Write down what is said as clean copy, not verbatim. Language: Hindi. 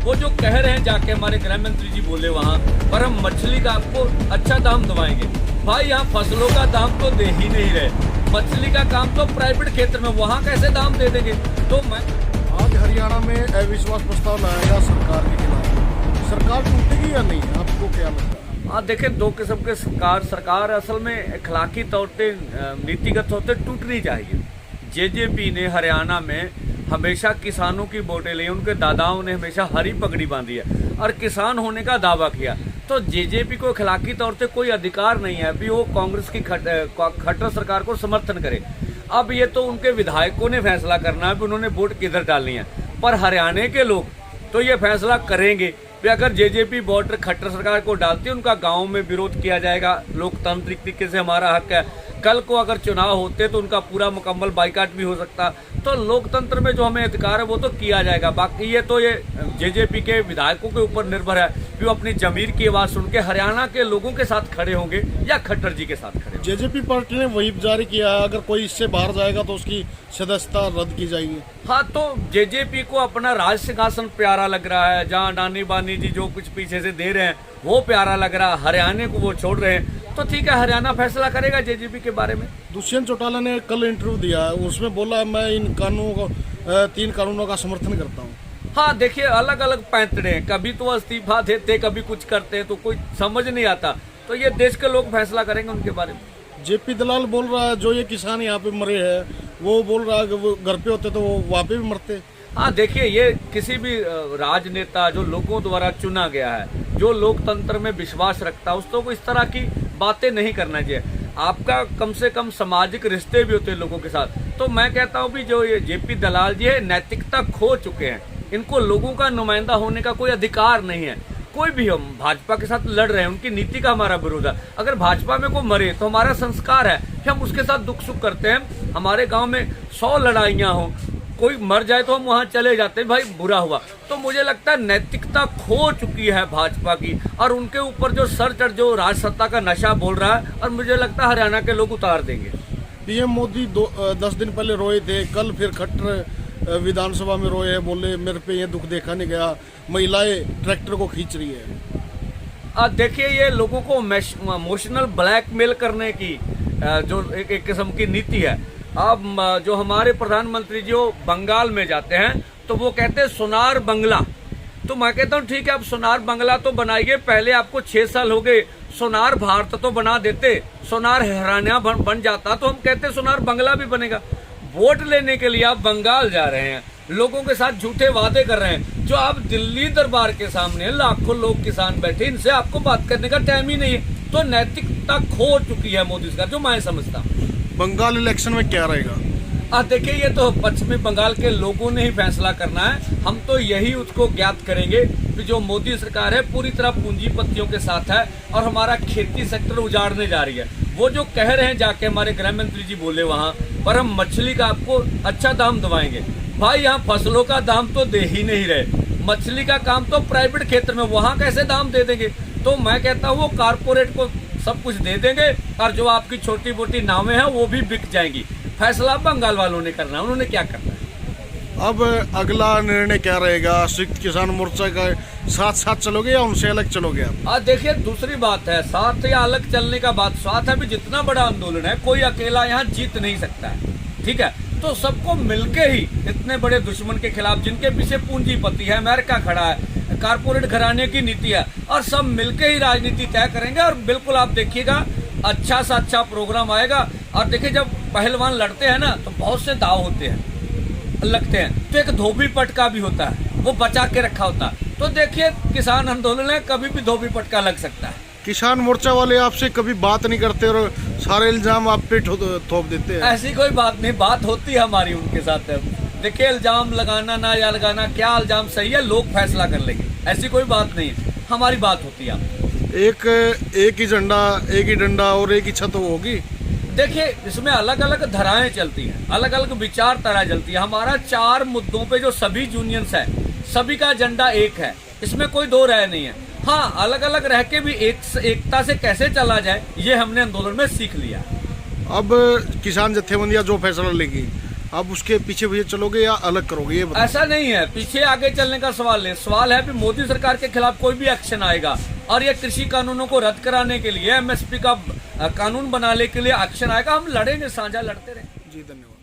वो जो कह रहे हैं जाके हमारे गृह मंत्री जी बोले वहाँ पर हम मछली का आपको अच्छा दाम दवाएंगे। भाई यहाँ फसलों का दाम तो दे ही नहीं रहे, मछली का काम तो प्राइवेट क्षेत्र में, वहाँ कैसे दाम दे देंगे। तो मैं आज हरियाणा में अविश्वास प्रस्ताव लाया गया सरकार के खिलाफ, सरकार टूटेगी या नहीं, आपको क्या लगता है? हाँ देखिए, दो किस्म के सरकार असल में अखलाकी तौर पे नीतिगत तौर पे टूटनी चाहिए। जेजेपी ने हरियाणा में हमेशा किसानों की वोटें ली, उनके दादाओं ने हमेशा हरी पगड़ी बांधी है और किसान होने का दावा किया। तो जेजेपी को अखलाकी तौर से कोई अधिकार नहीं है अभी वो कांग्रेस की खट्टर सरकार को समर्थन करे। अब ये तो उनके विधायकों ने फैसला करना है कि उन्होंने वोट किधर डालनी है, पर हरियाणा के लोग तो ये फैसला करेंगे कि अगर जेजेपी वोट खट्टर सरकार को डालती है, उनका गाँव में विरोध किया जाएगा, लोकतांत्रिक तरीके से हमारा हक है। कल को अगर चुनाव होते तो उनका पूरा मुकम्मल बाइकाट भी हो सकता। तो लोकतंत्र में जो हमें अधिकार है वो तो किया जाएगा। बाकी ये तो ये जेजेपी के विधायकों के ऊपर निर्भर है कि वो अपनी जमीर की आवाज सुन के हरियाणा के लोगों के साथ खड़े होंगे या खट्टर जी के साथ खड़े होंगे। जेजेपी पार्टी ने व्हिप जारी किया है, अगर कोई इससे बाहर जाएगा तो उसकी सदस्यता रद्द की जाएगी। हाँ, तो जेजेपी को अपना राज सिंहासन प्यारा लग रहा है, जहाँ नानी बानी जी जो कुछ पीछे से दे रहे हैं वो प्यारा लग रहा है, हरियाणा को वो छोड़ रहे हैं। तो ठीक है, हरियाणा फैसला करेगा जेजेपी के बारे में। दुष्यंत चौटाला ने कल इंटरव्यू दिया है, उसमें बोला मैं इन कानूनों को 3 कानूनों का समर्थन करता हूँ। हाँ देखिए, अलग अलग पैंतरे हैं, कभी तो इस्तीफा देते कभी कुछ करते हैं, तो कोई समझ नहीं आता। तो ये देश के लोग फैसला करेंगे उनके बारे में। जेपी दलाल बोल रहा है जो ये किसान यहाँ पे मरे हैं वो बोल रहा है कि वो घर पे होते तो वो वहाँ पे भी मरते। हाँ देखिए, ये किसी भी राजनेता जो लोगों द्वारा चुना गया है, जो लोकतंत्र में विश्वास रखता है, उसको इस तरह की बातें नहीं करना चाहिए। आपका कम से कम सामाजिक रिश्ते भी होते हैं लोगों के साथ। तो मैं कहता हूँ भी जो ये जेपी दलाल जी है नैतिकता खो चुके हैं, इनको लोगों का नुमाइंदा होने का कोई अधिकार नहीं है। कोई भी हम भाजपा के साथ लड़ रहे हैं, उनकी नीति का हमारा विरोध है। अगर भाजपा में कोई मरे तो हमारा संस्कार है कि हम उसके साथ दुख सुख करते हैं। हमारे गांव में 100 लड़ाइयां हो, कोई मर जाए तो हम वहां चले जाते हैं, भाई बुरा हुआ। तो मुझे लगता है नैतिकता खो चुकी है भाजपा की, और उनके ऊपर जो सर चढ़ जो राज सत्ता का नशा बोल रहा है, और मुझे लगता है हरियाणा के लोग उतार देंगे। पीएम मोदी 10 दिन पहले रोए थे, कल फिर खट्टर विधानसभा में रोए हैं, बोले मेरे पे ये दुख देखा नहीं गया, महिलाएं ट्रैक्टर को खींच रही है। देखिए, ये लोगों को इमोशनल ब्लैकमेल करने की जो एक किस्म की नीति है। अब जो हमारे प्रधानमंत्री जी बंगाल में जाते हैं तो वो कहते हैं सोनार बंगला। तो मैं कहता हूँ ठीक है, अब सोनार बंगला तो बनाइए, पहले आपको 6 साल हो गए, सोनार भारत तो बना देते, सोनार हरियाणा बन जाता तो हम कहते सोनार बंगला भी बनेगा। वोट लेने के लिए आप बंगाल जा रहे हैं, लोगों के साथ झूठे वादे कर रहे हैं। जो आप दिल्ली दरबार के सामने लाखों लोग किसान बैठे, इनसे आपको बात करने का टाइम ही नहीं है। तो नैतिकता खो चुकी है मोदी सरकार, जो मैं समझता हूँ। बंगाल इलेक्शन में क्या रहेगा? देखिए, ये तो पश्चिमी बंगाल के लोगों ने ही फैसला करना है। हम तो यही उसको ज्ञात करेंगे कि जो मोदी सरकार है पूरी तरह पूंजीपतियों के साथ है और हमारा खेती सेक्टर उजाड़ने जा रही है। वो जो कह रहे हैं जाके हमारे गृह मंत्री जी बोले वहाँ पर हम मछली का आपको अच्छा दाम दवाएंगे। भाई यहाँ फसलों का दाम तो दे ही नहीं रहे, मछली का काम तो प्राइवेट क्षेत्र में, वहाँ कैसे दाम दे देंगे। तो मैं कहता हूँ वो कारपोरेट को सब कुछ दे देंगे और जो आपकी छोटी मोटी नावें हैं वो भी बिक जाएंगी। फैसला बंगाल वालों ने करना है, उन्होंने क्या करना है। अब अगला निर्णय क्या रहेगा? संयुक्त किसान मोर्चा का साथ साथ चलोगे या उनसे अलग चलोगे आप? देखिए, दूसरी बात है साथ या अलग चलने का बात, साथ है भी जितना बड़ा आंदोलन है, कोई अकेला यहाँ जीत नहीं सकता है, ठीक है। तो सबको मिलके ही इतने बड़े दुश्मन के खिलाफ, जिनके पीछे पूंजीपति है, अमेरिका खड़ा है, कारपोरेट घराने की नीति है, और सब मिलके ही राजनीति तय करेंगे। और बिल्कुल आप देखिएगा अच्छा सा अच्छा प्रोग्राम आएगा। और देखिए, जब पहलवान लड़ते हैं ना तो बहुत से दाव होते हैं, लगते हैं, तो एक धोबी पटका भी होता है, वो बचा के रखा होता है। तो देखिए, किसान आंदोलन है, कभी भी धोबी पटका लग सकता है। किसान मोर्चा वाले आपसे कभी बात नहीं करते और सारे इल्जाम आप पे थोप देते हैं? ऐसी कोई बात नहीं, बात होती है हमारी उनके साथ। देखिए, इल्जाम लगाना ना या लगाना, क्या इल्जाम सही है लोग फैसला कर लेंगे, ऐसी कोई बात नहीं है, हमारी बात होती है। एक ही झंडा, एक ही डंडा और एक ही छत होगी। देखिए, इसमें अलग अलग धाराएं चलती हैं, अलग अलग विचारधारा चलती है। हमारा 4 मुद्दों पे जो सभी यूनियंस है, सभी का एजेंडा एक है, इसमें कोई दो राय नहीं है। हाँ, अलग अलग रह के भी एकता से कैसे चला जाए, ये हमने आंदोलन में सीख लिया। अब किसान जत्थेबंदियां जो फैसला लेगी आप उसके पीछे पीछे चलोगे या अलग करोगे, ये बताओ। ऐसा नहीं है, पीछे आगे चलने का सवाल नहीं, सवाल है कि मोदी सरकार के खिलाफ कोई भी एक्शन आएगा और ये कृषि कानूनों को रद्द कराने के लिए, एमएसपी का कानून बनाने के लिए एक्शन आएगा, हम लड़ेंगे, साझा लड़ते रहेंगे। जी धन्यवाद।